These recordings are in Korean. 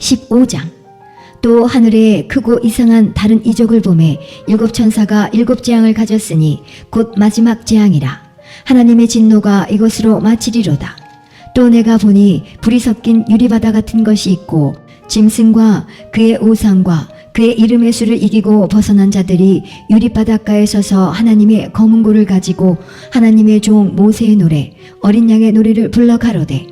15장. 또 하늘에 크고 이상한 다른 이적을 보매 일곱 천사가 일곱 재앙을 가졌으니 곧 마지막 재앙이라. 하나님의 진노가 이것으로 마치리로다. 또 내가 보니 불이 섞인 유리바다 같은 것이 있고 짐승과 그의 우상과 그의 이름의 수를 이기고 벗어난 자들이 유리바닷가에 서서 하나님의 검은 고를 가지고 하나님의 종 모세의 노래 어린 양의 노래를 불러 가로되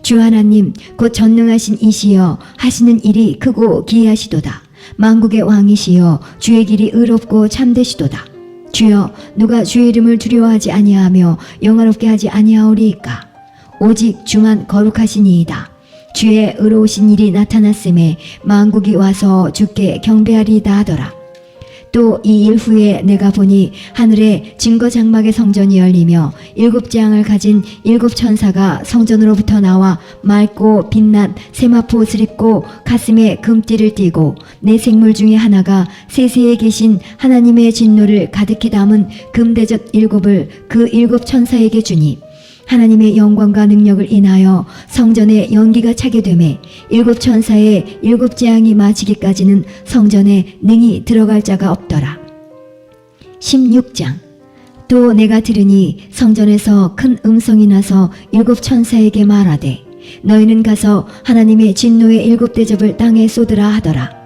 주 하나님 곧 전능하신 이시여 하시는 일이 크고 기이하시도다. 만국의 왕이시여 주의 길이 의롭고 참되시도다. 주여 누가 주의 이름을 두려워하지 아니하며 영화롭게 하지 아니하오리이까. 오직 주만 거룩하시니이다. 주의 의로우신 일이 나타났음에 만국이 와서 주께 경배하리이다 하더라. 또 이 일 후에 내가 보니 하늘에 증거 장막의 성전이 열리며 일곱 재앙을 가진 일곱 천사가 성전으로부터 나와 맑고 빛난 세마포 옷을 입고 가슴에 금띠를 띠고 네 생물 중에 하나가 세세에 계신 하나님의 진노를 가득히 담은 금대접 일곱을 그 일곱 천사에게 주니 하나님의 영광과 능력을 인하여 성전에 연기가 차게 되매 일곱 천사의 일곱 재앙이 마치기까지는 성전에 능히 들어갈 자가 없더라. 16장. 또 내가 들으니 성전에서 큰 음성이 나서 일곱 천사에게 말하되 너희는 가서 하나님의 진노의 일곱 대접을 땅에 쏟으라 하더라.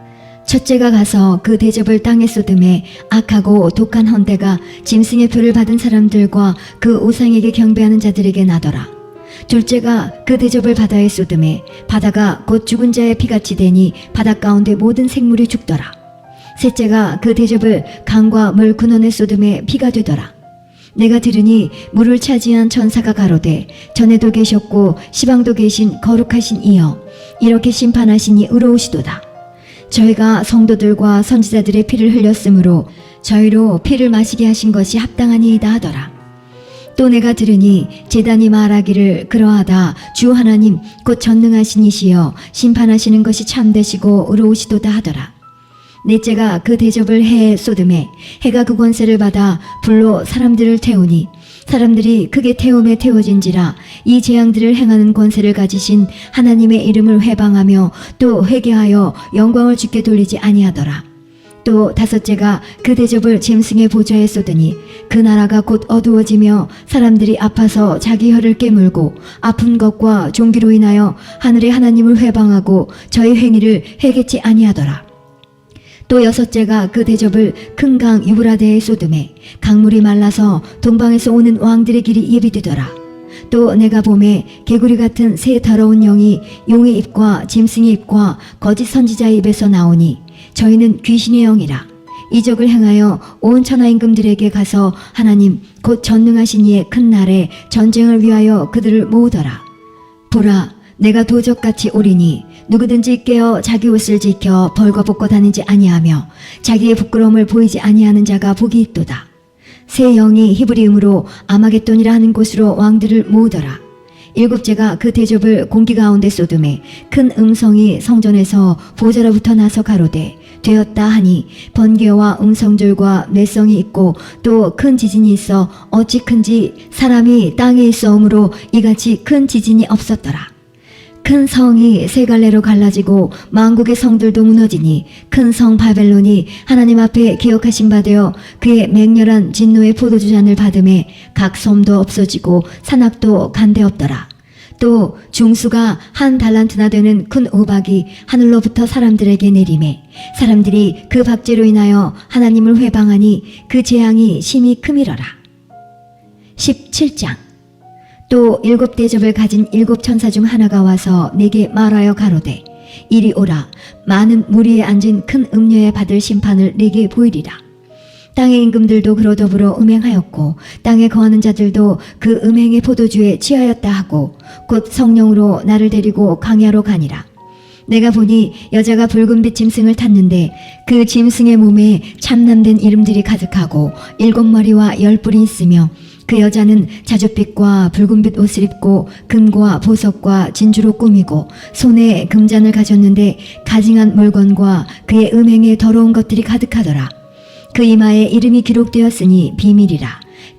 첫째가 가서 그 대접을 땅에 쏟음에 악하고 독한 헌대가 짐승의 표를 받은 사람들과 그 우상에게 경배하는 자들에게 나더라. 둘째가 그 대접을 바다에 쏟음에 바다가 곧 죽은 자의 피같이 되니 바다 가운데 모든 생물이 죽더라. 셋째가 그 대접을 강과 물 근원에 쏟음에 피가 되더라. 내가 들으니 물을 차지한 천사가 가로되 전에도 계셨고 시방도 계신 거룩하신 이여 이렇게 심판하시니 의로우시도다. 저희가 성도들과 선지자들의 피를 흘렸으므로 저희로 피를 마시게 하신 것이 합당하니이다 하더라. 또 내가 들으니 제단이 말하기를 그러하다. 주 하나님 곧 전능하신 이시여 심판하시는 것이 참되시고 의로우시도다 하더라. 넷째가 그 대접을 해에 쏟음에 해가 그 권세를 받아 불로 사람들을 태우니 사람들이 크게 태움에 태워진지라. 이 재앙들을 행하는 권세를 가지신 하나님의 이름을 회방하며 또 회개하여 영광을 주께 돌리지 아니하더라. 또 다섯째가 그 대접을 짐승의 보좌에 쏟으니 그 나라가 곧 어두워지며 사람들이 아파서 자기 혀를 깨물고 아픈 것과 종기로 인하여 하늘의 하나님을 회방하고 저희 행위를 회개치 아니하더라. 또 여섯째가 그 대접을 큰 강 유브라데에 쏟음에 강물이 말라서 동방에서 오는 왕들의 길이 예비되더라. 또 내가 보매 개구리 같은 새 더러운 영이 용의 입과 짐승의 입과 거짓 선지자의 입에서 나오니 저희는 귀신의 영이라. 이적을 행하여 온 천하 임금들에게 가서 하나님 곧 전능하신 이의 큰 날에 전쟁을 위하여 그들을 모으더라. 보라 내가 도적같이 오리니 누구든지 깨어 자기 옷을 지켜 벌거벗고 다니지 아니하며 자기의 부끄러움을 보이지 아니하는 자가 복이 있도다. 새 영이 히브리음으로 아마겟돈이라 하는 곳으로 왕들을 모으더라. 일곱째가 그 대접을 공기 가운데 쏟음에 큰 음성이 성전에서 보좌로부터 나서 가로되 되었다 하니 번개와 음성줄과 뇌성이 있고 또 큰 지진이 있어 어찌 큰지 사람이 땅에 있어오므로 이같이 큰 지진이 없었더라. 큰 성이 세 갈래로 갈라지고 만국의 성들도 무너지니 큰 성 바벨론이 하나님 앞에 기억하신 바 되어 그의 맹렬한 진노의 포도주 잔을 받음에 각 섬도 없어지고 산악도 간데없더라. 또 중수가 한 달란트나 되는 큰 우박이 하늘로부터 사람들에게 내리매 사람들이 그 박제로 인하여 하나님을 회방하니 그 재앙이 심히 크미러라. 17장. 또 일곱 대접을 가진 일곱 천사 중 하나가 와서 내게 말하여 가로되 이리 오라. 많은 무리에 앉은 큰 음녀에 받을 심판을 내게 보이리라. 땅의 임금들도 그로 더불어 음행하였고 땅에 거하는 자들도 그 음행의 포도주에 취하였다 하고 곧 성령으로 나를 데리고 강야로 가니라. 내가 보니 여자가 붉은빛 짐승을 탔는데 그 짐승의 몸에 참남된 이름들이 가득하고 7머리와 10뿔이 있으며 그 여자는 자줏빛과 붉은빛 옷을 입고 금과 보석과 진주로 꾸미고 손에 금잔을 가졌는데 가증한 물건과 그의 음행에 더러운 것들이 가득하더라. 그 이마에 이름이 기록되었으니 비밀이라.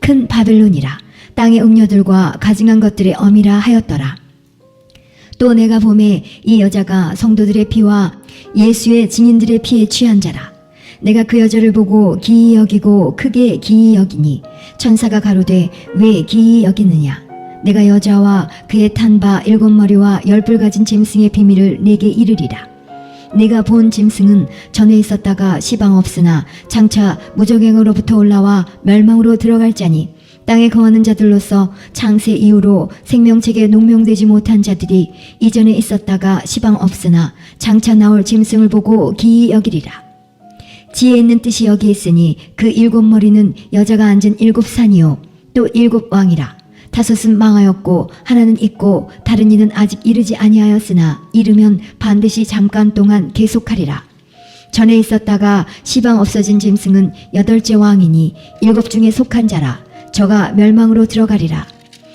큰 바벨론이라. 땅의 음녀들과 가증한 것들의 어미라 하였더라. 또 내가 보매 이 여자가 성도들의 피와 예수의 증인들의 피에 취한 자라. 내가 그 여자를 보고 기이 여기고 크게 기이 여기니 천사가 가로되 왜 기이 여기느냐. 내가 여자와 그의 탄 바 7머리와 10뿔 가진 짐승의 비밀을 내게 이르리라. 내가 본 짐승은 전에 있었다가 시방 없으나 장차 무적행으로부터 올라와 멸망으로 들어갈 자니 땅에 거하는 자들로서 창세 이후로 생명책에 농명되지 못한 자들이 이전에 있었다가 시방 없으나 장차 나올 짐승을 보고 기이 여기리라. 지혜 있는 뜻이 여기 있으니 그 7머리는 여자가 앉은 7산이요 또 7왕이라. 5은 망하였고 하나는 있고 다른 이는 아직 이르지 아니하였으나 이르면 반드시 잠깐 동안 계속하리라. 전에 있었다가 시방 없어진 짐승은 8째 왕이니 7 중에 속한 자라. 저가 멸망으로 들어가리라.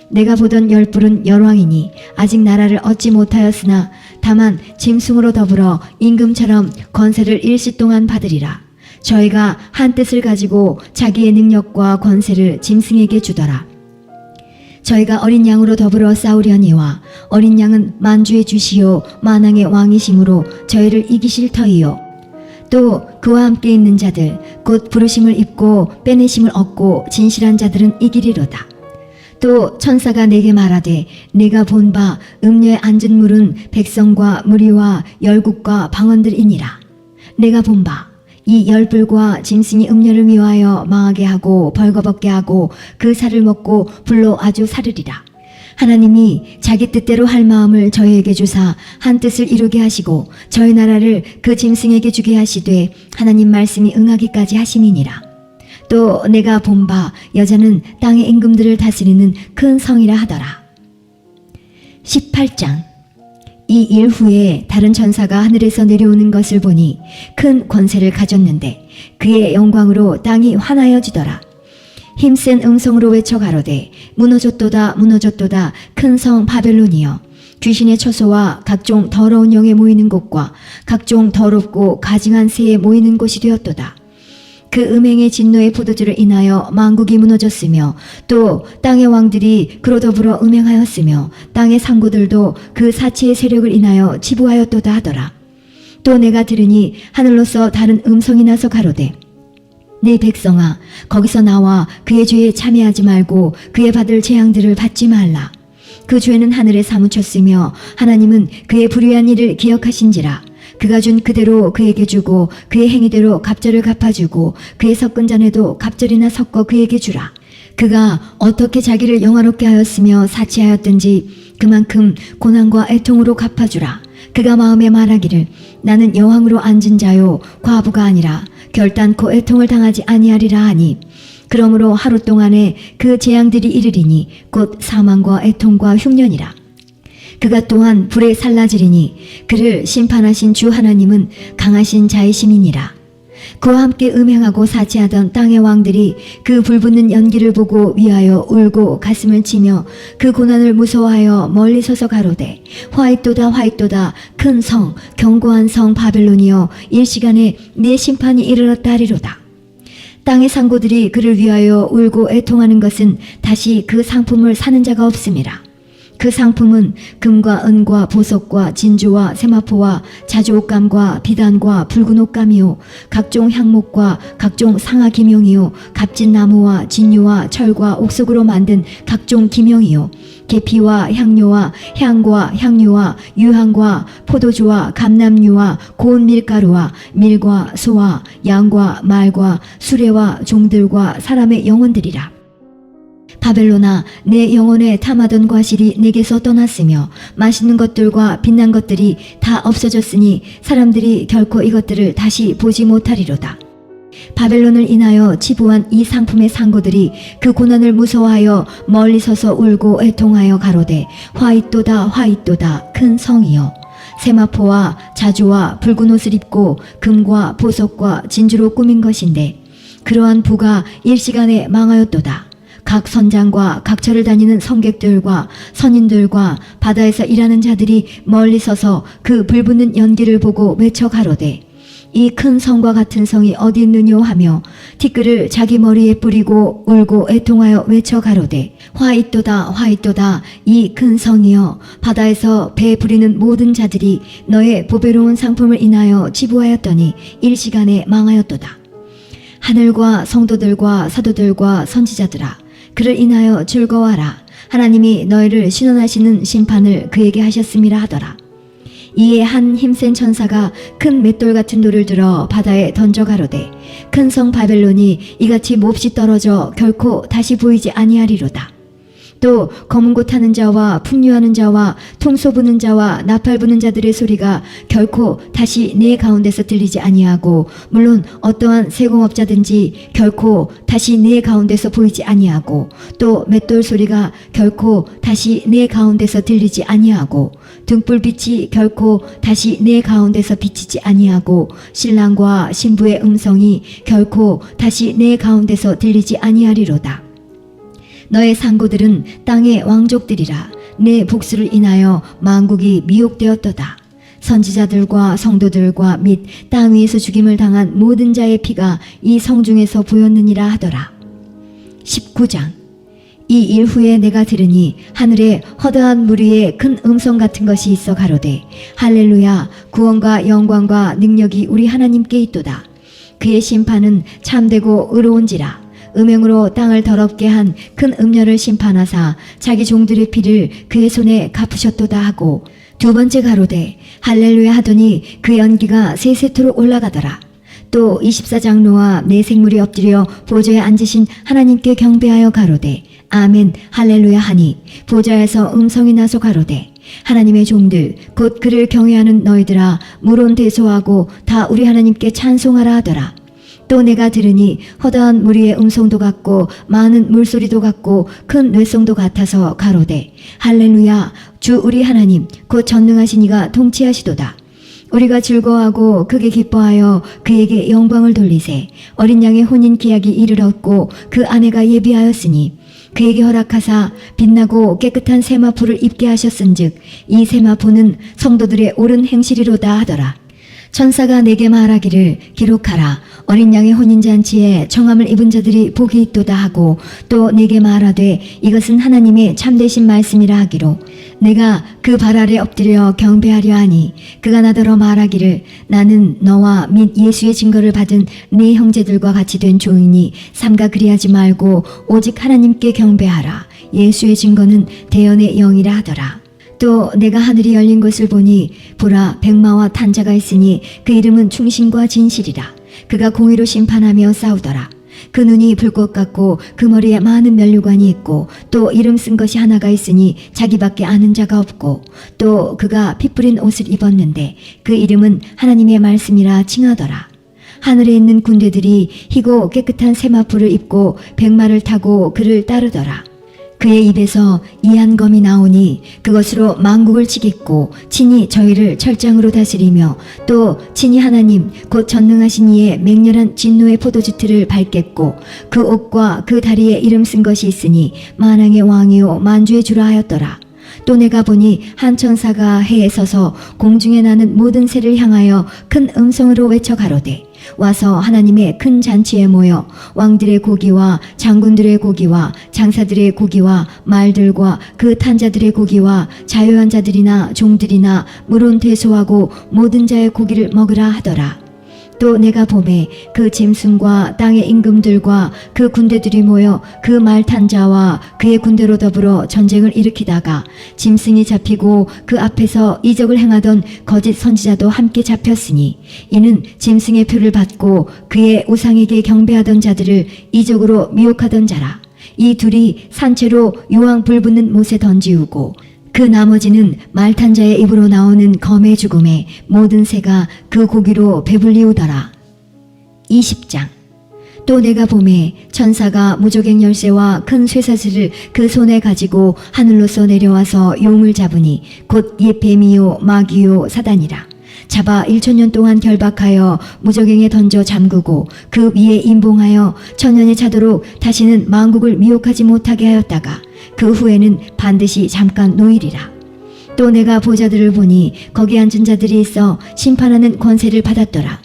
내가 보던 10뿔은 열왕이니 아직 나라를 얻지 못하였으나 다만 짐승으로 더불어 임금처럼 권세를 일시 동안 받으리라. 저희가 한 뜻을 가지고 자기의 능력과 권세를 짐승에게 주더라. 저희가 어린 양으로 더불어 싸우려니와 어린 양은 만주의 주시요 만왕의 왕이심으로 저희를 이기실 터이요. 또 그와 함께 있는 자들 곧 부르심을 입고 빼내심을 얻고 진실한 자들은 이기리로다. 또 천사가 내게 말하되 내가 본 바 음녀에 앉은 물은 백성과 무리와 열국과 방언들이니라. 내가 본 바 이 10뿔과 짐승이 음녀를 미워하여 망하게 하고 벌거벗게 하고 그 살을 먹고 불로 아주 사르리라. 하나님이 자기 뜻대로 할 마음을 저희에게 주사 한 뜻을 이루게 하시고 저희 나라를 그 짐승에게 주게 하시되 하나님 말씀이 응하기까지 하심이니라. 또 내가 본 바 여자는 땅의 임금들을 다스리는 큰 성이라 하더라. 18장. 이 일 후에 다른 천사가 하늘에서 내려오는 것을 보니 큰 권세를 가졌는데 그의 영광으로 땅이 환하여지더라. 힘센 음성으로 외쳐 가로되 무너졌도다 무너졌도다 큰 성 바벨론이여. 귀신의 처소와 각종 더러운 영에 모이는 곳과 각종 더럽고 가증한 새에 모이는 곳이 되었도다. 그 음행의 진노의 포도주를 인하여 만국이 무너졌으며 또 땅의 왕들이 그로 더불어 음행하였으며 땅의 상고들도 그 사치의 세력을 인하여 지부하였도다 하더라. 또 내가 들으니 하늘로서 다른 음성이 나서 가로되 내 백성아 거기서 나와 그의 죄에 참여하지 말고 그의 받을 재앙들을 받지 말라. 그 죄는 하늘에 사무쳤으며 하나님은 그의 불의한 일을 기억하신지라. 그가 준 그대로 그에게 주고 그의 행위대로 갑절을 갚아주고 그의 섞은 잔에도 갑절이나 섞어 그에게 주라. 그가 어떻게 자기를 영화롭게 하였으며 사치하였든지 그만큼 고난과 애통으로 갚아주라. 그가 마음에 말하기를 나는 여왕으로 앉은 자요 과부가 아니라 결단코 애통을 당하지 아니하리라 하니 그러므로 하루 동안에 그 재앙들이 이르리니 곧 사망과 애통과 흉년이라. 그가 또한 불에 살라지리니 그를 심판하신 주 하나님은 강하신 자이심이니라. 그와 함께 음행하고 사치하던 땅의 왕들이 그 불붙는 연기를 보고 위하여 울고 가슴을 치며 그 고난을 무서워하여 멀리 서서 가로되 화이또다 화이또다 큰 성 견고한 성 바벨론이여 일시간에 네 심판이 이르렀다 하리로다. 땅의 상고들이 그를 위하여 울고 애통하는 것은 다시 그 상품을 사는 자가 없음이라. 그 상품은 금과 은과 보석과 진주와 세마포와 자주 옷감과 비단과 붉은 옷감이요 각종 향목과 각종 상아 기명이요 값진 나무와 진유와 철과 옥석으로 만든 각종 기명이요 계피와 향료와 향과 향유와 유향과 포도주와 감람유와 고운 밀가루와 밀과 소와 양과 말과 수레와 종들과 사람의 영혼들이라. 바벨론아 내 영혼에 탐하던 과실이 내게서 떠났으며 맛있는 것들과 빛난 것들이 다 없어졌으니 사람들이 결코 이것들을 다시 보지 못하리로다. 바벨론을 인하여 치부한 이 상품의 상고들이 그 고난을 무서워하여 멀리 서서 울고 애통하여 가로되 화이또다 화이또다 큰 성이여. 세마포와 자주와 붉은 옷을 입고 금과 보석과 진주로 꾸민 것인데 그러한 부가 일시간에 망하였도다. 각 선장과 각처를 다니는 성객들과 선인들과 바다에서 일하는 자들이 멀리 서서 그 불붙는 연기를 보고 외쳐 가로되 이 큰 성과 같은 성이 어디 있느뇨 하며 티끌을 자기 머리에 뿌리고 울고 애통하여 외쳐 가로되 화 있도다 화 있도다 이 큰 성이여 바다에서 배 부리는 모든 자들이 너의 보배로운 상품을 인하여 지부하였더니 일시간에 망하였도다. 하늘과 성도들과 사도들과 선지자들아 그를 인하여 즐거워하라. 하나님이 너희를 신원하시는 심판을 그에게 하셨음이라 하더라. 이에 한 힘센 천사가 큰 맷돌 같은 돌을 들어 바다에 던져 가로되 큰 성 바벨론이 이같이 몹시 떨어져 결코 다시 보이지 아니하리로다. 또 검은 고 타는 자와 풍류하는 자와 통소 부는 자와 나팔 부는 자들의 소리가 결코 다시 네 가운데서 들리지 아니하고 물론 어떠한 세공업자든지 결코 다시 네 가운데서 보이지 아니하고 또 맷돌 소리가 결코 다시 네 가운데서 들리지 아니하고 등불빛이 결코 다시 네 가운데서 비치지 아니하고 신랑과 신부의 음성이 결코 다시 네 가운데서 들리지 아니하리로다. 너의 상고들은 땅의 왕족들이라. 내 복수를 인하여 만국이 미혹되었도다. 선지자들과 성도들과 및 땅 위에서 죽임을 당한 모든 자의 피가 이 성중에서 보였느니라 하더라. 19장. 이 일 후에 내가 들으니 하늘에 허다한 물 위에 큰 음성 같은 것이 있어 가로되 할렐루야 구원과 영광과 능력이 우리 하나님께 있도다. 그의 심판은 참되고 의로운지라. 음행으로 땅을 더럽게 한 큰 음녀를 심판하사 자기 종들의 피를 그의 손에 갚으셨도다 하고 두 번째 가로되 할렐루야 하더니 그 연기가 세세토록 올라가더라. 또 24장로와 네 생물이 엎드려 보좌에 앉으신 하나님께 경배하여 가로되 아멘 할렐루야 하니 보좌에서 음성이 나서 가로되 하나님의 종들 곧 그를 경외하는 너희들아 물온 대소하고 다 우리 하나님께 찬송하라 하더라. 또 내가 들으니 허다한 물 위의 음성도 같고 많은 물소리도 같고 큰 뇌성도 같아서 가로되 할렐루야 주 우리 하나님 곧 전능하신 이가 통치하시도다. 우리가 즐거워하고 크게 기뻐하여 그에게 영광을 돌리세. 어린 양의 혼인 계약이 이르렀고 그 아내가 예비하였으니 그에게 허락하사 빛나고 깨끗한 세마포를 입게 하셨은즉 이 세마포는 성도들의 옳은 행실이로다 하더라. 천사가 내게 말하기를 기록하라. 어린 양의 혼인잔치에 청함을 입은 자들이 복이 있도다 하고 또 내게 말하되 이것은 하나님의 참되신 말씀이라 하기로 내가 그 발 아래 엎드려 경배하려 하니 그가 나더러 말하기를 나는 너와 및 예수의 증거를 받은 네 형제들과 같이 된 종이니 삼가 그리하지 말고 오직 하나님께 경배하라. 예수의 증거는 대언의 영이라 하더라. 또 내가 하늘이 열린 것을 보니 보라 백마와 탄자가 있으니 그 이름은 충신과 진실이라. 그가 공의로 심판하며 싸우더라. 그 눈이 불꽃 같고 그 머리에 많은 면류관이 있고 또 이름 쓴 것이 하나가 있으니 자기밖에 아는 자가 없고 또 그가 피 뿌린 옷을 입었는데 그 이름은 하나님의 말씀이라 칭하더라. 하늘에 있는 군대들이 희고 깨끗한 세마포를 입고 백마를 타고 그를 따르더라. 그의 입에서 이한 검이 나오니 그것으로 만국을 치겠고 친히 저희를 철장으로 다스리며 또 친히 하나님 곧 전능하신 이의 맹렬한 진노의 포도주틀을 밟겠고 그 옷과 그 다리에 이름 쓴 것이 있으니 만왕의 왕이요 만주의 주라 하였더라. 또 내가 보니 한 천사가 해에 서서 공중에 나는 모든 새를 향하여 큰 음성으로 외쳐 가로되 와서 하나님의 큰 잔치에 모여 왕들의 고기와 장군들의 고기와 장사들의 고기와 말들과 그 탄자들의 고기와 자유한 자들이나 종들이나 물온 대소하고 모든 자의 고기를 먹으라 하더라. 또 내가 보매 그 짐승과 땅의 임금들과 그 군대들이 모여 그 말 탄 자와 그의 군대로 더불어 전쟁을 일으키다가 짐승이 잡히고 그 앞에서 이적을 행하던 거짓 선지자도 함께 잡혔으니 이는 짐승의 표를 받고 그의 우상에게 경배하던 자들을 이적으로 미혹하던 자라. 이 둘이 산채로 유황 불붙는 못에 던지우고 그 나머지는 말탄 자의 입으로 나오는 검의 죽음에 모든 새가 그 고기로 배불리우더라. 20장. 또 내가 보매 천사가 무저갱 열쇠와 큰 쇠사슬을 그 손에 가지고 하늘로서 내려와서 용을 잡으니 곧 옛 뱀이요 마귀요 사단이라. 잡아 1000년 동안 결박하여 무저갱에 던져 잠그고 그 위에 임봉하여 천년이 차도록 다시는 만국을 미혹하지 못하게 하였다가 그 후에는 반드시 잠깐 노일이라. 또 내가 보좌들을 보니 거기 앉은 자들이 있어 심판하는 권세를 받았더라.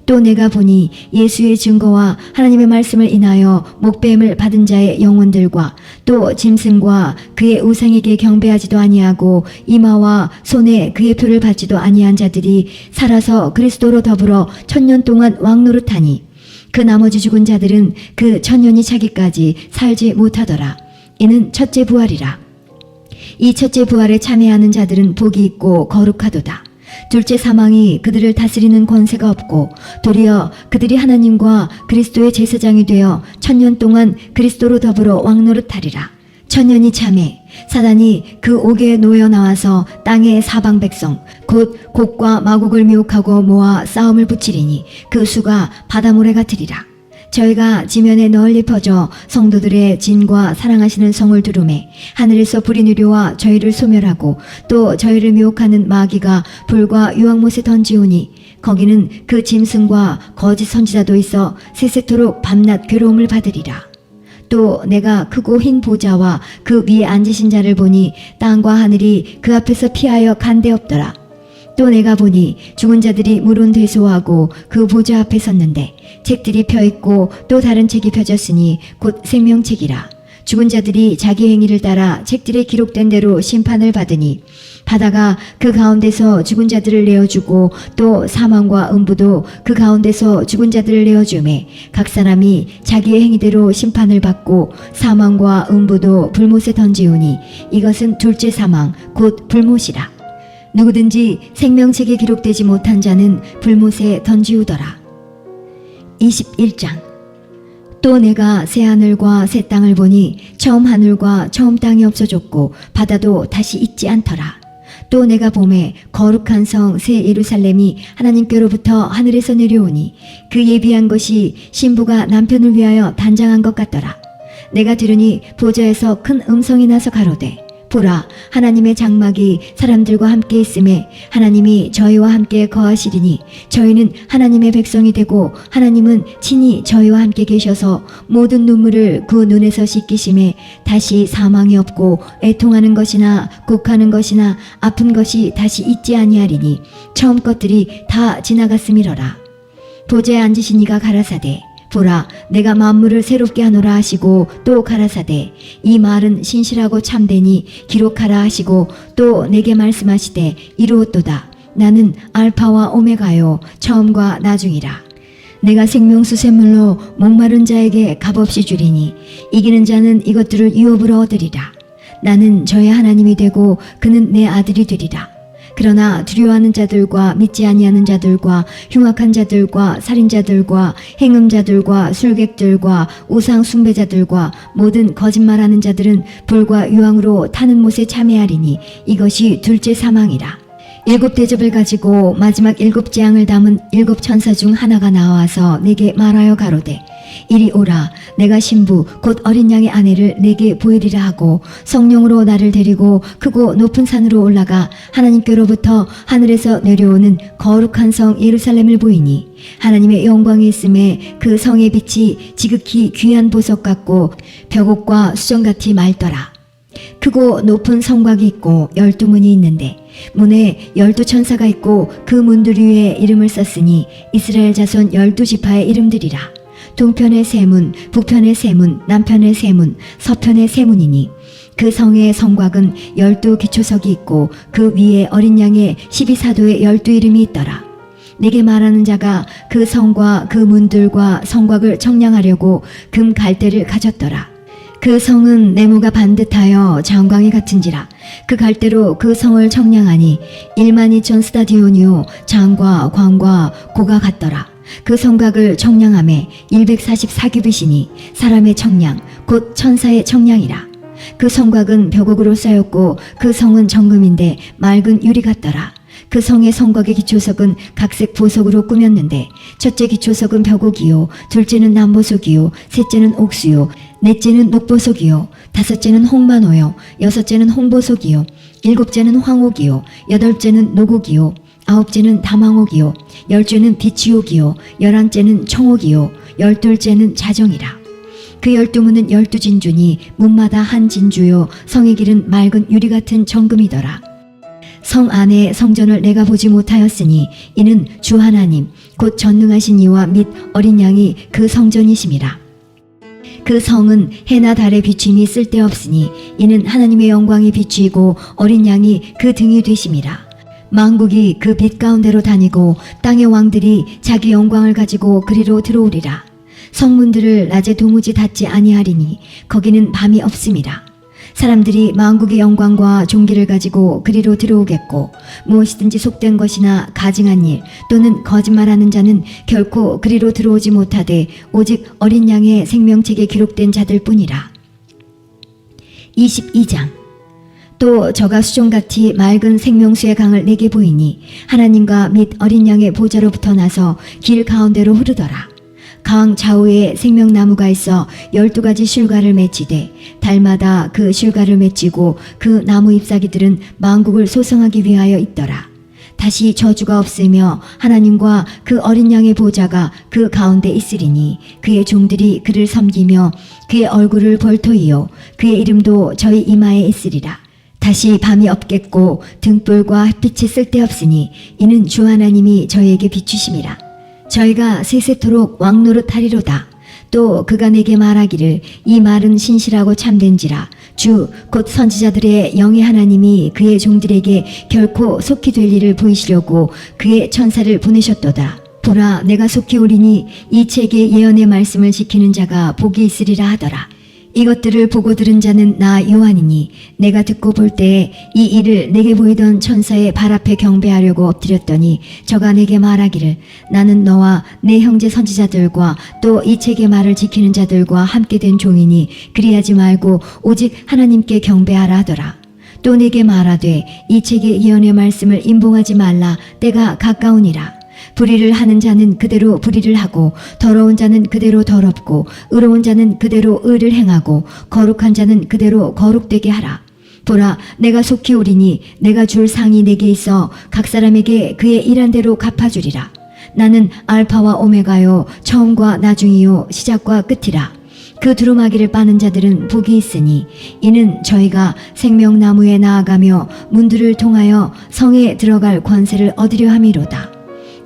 또 내가 보니 예수의 증거와 하나님의 말씀을 인하여 목배임을 받은 자의 영혼들과 또 짐승과 그의 우상에게 경배하지도 아니하고 이마와 손에 그의 표를 받지도 아니한 자들이 살아서 그리스도로 더불어 1000년 동안 왕노릇하니 그 나머지 죽은 자들은 그 1000년이 차기까지 살지 못하더라. 이는 첫째 부활이라. 이 첫째 부활에 참여하는 자들은 복이 있고 거룩하도다. 둘째 사망이 그들을 다스리는 권세가 없고 도리어 그들이 하나님과 그리스도의 제사장이 되어 1000년 동안 그리스도로 더불어 왕노릇하리라. 1000년이 참에 사단이 그 옥에 놓여 나와서 땅의 사방 백성 곧 곡과 마곡을 미혹하고 모아 싸움을 붙이리니 그 수가 바다모래 같으리라. 저희가 지면에 널리 퍼져 성도들의 진과 사랑하시는 성을 두루매 하늘에서 불이 내려와 저희를 소멸하고 또 저희를 미혹하는 마귀가 불과 유황못에 던지오니 거기는 그 짐승과 거짓 선지자도 있어 세세토록 밤낮 괴로움을 받으리라. 또 내가 크고 흰 보좌와 그 위에 앉으신 자를 보니 땅과 하늘이 그 앞에서 피하여 간데 없더라. 또 내가 보니 죽은 자들이 물은 되소하고 그 보좌 앞에 섰는데 책들이 펴있고 또 다른 책이 펴졌으니 곧 생명책이라. 죽은 자들이 자기 행위를 따라 책들에 기록된 대로 심판을 받으니 바다가 그 가운데서 죽은 자들을 내어주고 또 사망과 음부도 그 가운데서 죽은 자들을 내어주매 각 사람이 자기의 행위대로 심판을 받고 사망과 음부도 불못에 던지오니 이것은 둘째 사망 곧 불못이라. 누구든지 생명책에 기록되지 못한 자는 불못에 던지우더라. 21장. 또 내가 새 하늘과 새 땅을 보니 처음 하늘과 처음 땅이 없어졌고 바다도 다시 있지 않더라. 또 내가 보매 거룩한 성 새 예루살렘이 하나님께로부터 하늘에서 내려오니 그 예비한 것이 신부가 남편을 위하여 단장한 것 같더라. 내가 들으니 보좌에서 큰 음성이 나서 가로되 보라, 하나님의 장막이 사람들과 함께 있음에 하나님이 저희와 함께 거하시리니 저희는 하나님의 백성이 되고 하나님은 친히 저희와 함께 계셔서 모든 눈물을 그 눈에서 씻기심에 다시 사망이 없고 애통하는 것이나 곡하는 것이나 아픈 것이 다시 있지 아니하리니 처음 것들이 다 지나갔음이러라. 보좌에 앉으신 이가 가라사대 보라, 내가 만물을 새롭게 하노라 하시고 또 가라사대 이 말은 신실하고 참되니 기록하라 하시고 또 내게 말씀하시되 이루었도다. 나는 알파와 오메가요 처음과 나중이라. 내가 생명수 샘물로 목마른 자에게 값없이 주리니 이기는 자는 이것들을 유업으로 얻으리라. 나는 저의 하나님이 되고 그는 내 아들이 되리라. 그러나 두려워하는 자들과 믿지 아니하는 자들과 흉악한 자들과 살인자들과 행음자들과 술객들과 우상 숭배자들과 모든 거짓말하는 자들은 불과 유황으로 타는 못에 참여하리니 이것이 둘째 사망이라. 7 대접을 가지고 마지막 7 재앙을 담은 7 천사 중 하나가 나와서 내게 말하여 가로되 이리 오라. 내가 신부 곧 어린 양의 아내를 내게 보이리라 하고 성령으로 나를 데리고 크고 높은 산으로 올라가 하나님께로부터 하늘에서 내려오는 거룩한 성 예루살렘을 보이니 하나님의 영광이 있음에 그 성의 빛이 지극히 귀한 보석 같고 벽옥과 수정같이 맑더라. 크고 높은 성곽이 있고 12문이 있는데 문에 12천사가 있고 그 문들 위에 이름을 썼으니 이스라엘 자손 12지파의 이름들이라. 동편의 세 문, 북편의 세 문, 남편의 세 문, 서편의 세 문이니 그 성의 성곽은 12 기초석이 있고 그 위에 어린 양의 12사도의 12 이름이 있더라. 내게 말하는 자가 그 성과 그 문들과 성곽을 청량하려고 금 갈대를 가졌더라. 그 성은 네모가 반듯하여 장광이 같은지라. 그 갈대로 그 성을 청량하니 12,000 스타디오니오 장과 광과 고가 같더라. 그 성곽을 청량함에 144규빗이니 사람의 청량 곧 천사의 청량이라. 그 성곽은 벽옥으로 쌓였고 그 성은 정금인데 맑은 유리 같더라. 그 성의 성곽의 기초석은 각색 보석으로 꾸몄는데 첫째 기초석은 벽옥이요 둘째는 남보석이요 셋째는 옥수요 넷째는 녹보석이요 다섯째는 홍만호요 여섯째는 홍보석이요 일곱째는 황옥이요 여덟째는 노곡이요 아홉째는 다망옥이요 열째는 비치옥이요 열한째는 청옥이요 열둘째는 자정이라. 그 12문은 12진주니 문마다 한 진주요 성의 길은 맑은 유리 같은 정금이더라. 성 안에 성전을 내가 보지 못하였으니 이는 주 하나님 곧 전능하신 이와 및 어린 양이 그 성전이심이라. 그 성은 해나 달의 비침이 쓸데없으니 이는 하나님의 영광이 비추이고 어린 양이 그 등이 되심이라. 만국이 그 빛 가운데로 다니고 땅의 왕들이 자기 영광을 가지고 그리로 들어오리라. 성문들을 낮에 도무지 닫지 아니하리니 거기는 밤이 없음이라. 사람들이 만국의 영광과 존귀를 가지고 그리로 들어오겠고 무엇이든지 속된 것이나 가증한 일 또는 거짓말하는 자는 결코 그리로 들어오지 못하되 오직 어린 양의 생명책에 기록된 자들 뿐이라. 22장. 또 저가 수종같이 맑은 생명수의 강을 내게 보이니 하나님과 및 어린 양의 보좌로부터 나서 길 가운데로 흐르더라. 강 좌우에 생명나무가 있어 12가지 쉴과를 맺히되 달마다 그 쉴과를 맺히고 그 나무 잎사귀들은 만국을 소성하기 위하여 있더라. 다시 저주가 없으며 하나님과 그 어린 양의 보좌가 그 가운데 있으리니 그의 종들이 그를 섬기며 그의 얼굴을 볼터이요 그의 이름도 저희 이마에 있으리라. 다시 밤이 없겠고 등불과 햇빛이 쓸데없으니 이는 주 하나님이 저희에게 비추심이라. 저희가 세세토록 왕노릇하리로다. 또 그가 내게 말하기를 이 말은 신실하고 참된지라. 주 곧 선지자들의 영의 하나님이 그의 종들에게 결코 속히 될 일을 보이시려고 그의 천사를 보내셨도다. 보라, 내가 속히 오리니 이 책의 예언의 말씀을 지키는 자가 복이 있으리라 하더라. 이것들을 보고 들은 자는 나 요한이니 내가 듣고 볼 때에 이 일을 내게 보이던 천사의 발 앞에 경배하려고 엎드렸더니 저가 내게 말하기를 나는 너와 내 형제 선지자들과 또 이 책의 말을 지키는 자들과 함께 된 종이니 그리하지 말고 오직 하나님께 경배하라 하더라. 또 내게 말하되 이 책의 예언의 말씀을 임봉하지 말라. 때가 가까우니라. 불의를 하는 자는 그대로 불의를 하고 더러운 자는 그대로 더럽고 의로운 자는 그대로 의를 행하고 거룩한 자는 그대로 거룩되게 하라. 보라, 내가 속히 오리니 내가 줄 상이 내게 있어 각 사람에게 그의 일한 대로 갚아주리라. 나는 알파와 오메가요 처음과 나중이요 시작과 끝이라. 그 두루마기를 빠는 자들은 복이 있으니 이는 저희가 생명나무에 나아가며 문들을 통하여 성에 들어갈 권세를 얻으려 함이로다.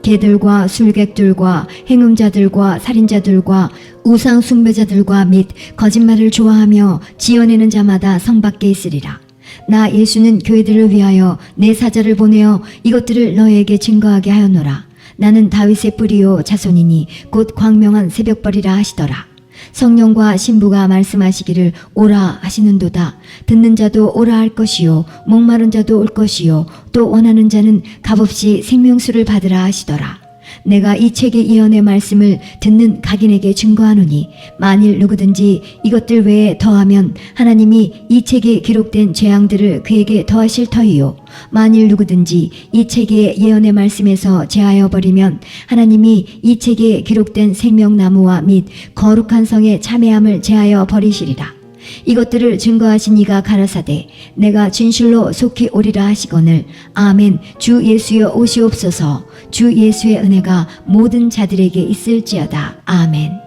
개들과 술객들과 행음자들과 살인자들과 우상 숭배자들과 및 거짓말을 좋아하며 지어내는 자마다 성 밖에 있으리라. 나 예수는 교회들을 위하여 내 사자를 보내어 이것들을 너에게 증거하게 하였노라. 나는 다윗의 뿌리요 자손이니 곧 광명한 새벽벌이라 하시더라. 성령과 신부가 말씀하시기를 오라 하시는도다. 듣는 자도 오라 할 것이요 목마른 자도 올 것이요 또 원하는 자는 값없이 생명수를 받으라 하시더라. 내가 이 책의 예언의 말씀을 듣는 각인에게 증거하노니 만일 누구든지 이것들 외에 더하면 하나님이 이 책에 기록된 재앙들을 그에게 더하실 터이요 만일 누구든지 이 책의 예언의 말씀에서 제하여 버리면 하나님이 이 책에 기록된 생명나무와 및 거룩한 성의 참회함을 제하여 버리시리라. 이것들을 증거하신 이가 가라사대 내가 진실로 속히 오리라 하시거늘 아멘. 주 예수여 오시옵소서. 주 예수의 은혜가 모든 자들에게 있을지어다. 아멘.